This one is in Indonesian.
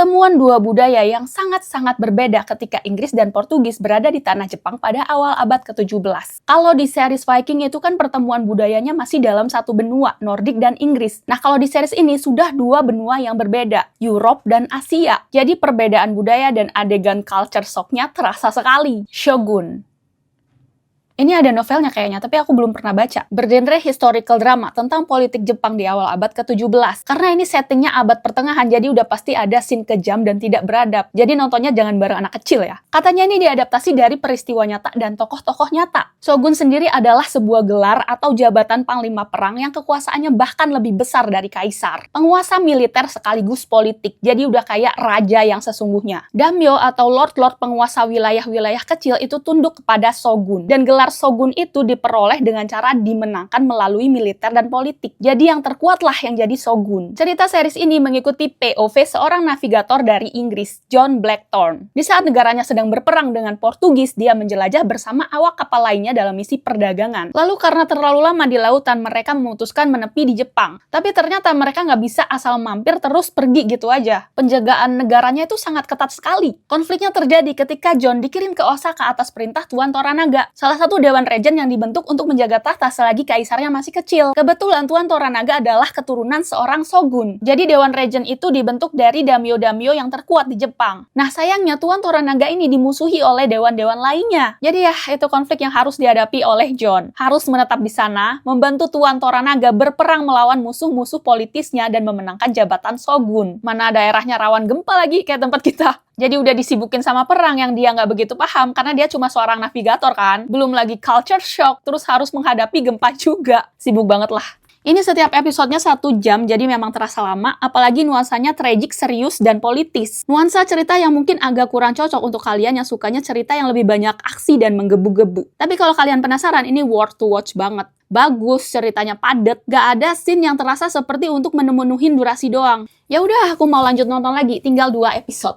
Pertemuan dua budaya yang sangat-sangat berbeda ketika Inggris dan Portugis berada di tanah Jepang pada awal abad ke-17. Kalau di series Viking itu kan pertemuan budayanya masih dalam satu benua, Nordik dan Inggris. Nah kalau di series ini sudah dua benua yang berbeda, Europe dan Asia. Jadi perbedaan budaya dan adegan culture shock-nya terasa sekali. Shogun. Ini ada novelnya kayaknya, tapi aku belum pernah baca. Bergenre historical drama tentang politik Jepang di awal abad ke-17. Karena ini settingnya abad pertengahan, jadi udah pasti ada scene kejam dan tidak beradab. Jadi nontonnya jangan bareng anak kecil ya. Katanya ini diadaptasi dari peristiwa nyata dan tokoh-tokoh nyata. Shogun sendiri adalah sebuah gelar atau jabatan panglima perang yang kekuasaannya bahkan lebih besar dari kaisar. Penguasa militer sekaligus politik, jadi udah kayak raja yang sesungguhnya. Daimyo atau lord-lord penguasa wilayah-wilayah kecil itu tunduk kepada shogun. Dan gelar shogun itu diperoleh dengan cara dimenangkan melalui militer dan politik. Jadi yang terkuatlah yang jadi shogun. Cerita series ini mengikuti POV seorang navigator dari Inggris, John Blackthorne. Di saat negaranya sedang berperang dengan Portugis, dia menjelajah bersama awak kapal lainnya dalam misi perdagangan. Lalu karena terlalu lama di lautan, mereka memutuskan menepi di Jepang. Tapi ternyata mereka nggak bisa asal mampir terus pergi gitu aja. Penjagaan negaranya itu sangat ketat sekali. Konfliknya terjadi ketika John dikirim ke Osaka atas perintah Tuan Toranaga, salah satu Dewan Regent yang dibentuk untuk menjaga tahta selagi kaisarnya masih kecil. Kebetulan Tuan Toranaga adalah keturunan seorang shogun. Jadi Dewan Regent itu dibentuk dari daimyo-daimyo yang terkuat di Jepang. Nah sayangnya Tuan Toranaga ini dimusuhi oleh dewan-dewan lainnya. Jadi ya itu konflik yang harus dihadapi oleh John. Harus menetap di sana, membantu Tuan Toranaga berperang melawan musuh-musuh politisnya dan memenangkan jabatan shogun. Mana daerahnya rawan gempa lagi kayak tempat kita. Jadi udah disibukin sama perang yang dia nggak begitu paham karena dia cuma seorang navigator kan. Belum lagi culture shock, terus harus menghadapi gempa juga. Sibuk banget lah. Ini setiap episodenya 1 jam, jadi memang terasa lama, apalagi nuansanya tragik, serius, dan politis. Nuansa cerita yang mungkin agak kurang cocok untuk kalian yang sukanya cerita yang lebih banyak aksi dan menggebu-gebu. Tapi kalau kalian penasaran, ini worth to watch banget. Bagus, ceritanya padat, gak ada scene yang terasa seperti untuk memenuhi durasi doang. Ya udah, aku mau lanjut nonton lagi, tinggal 2 episode.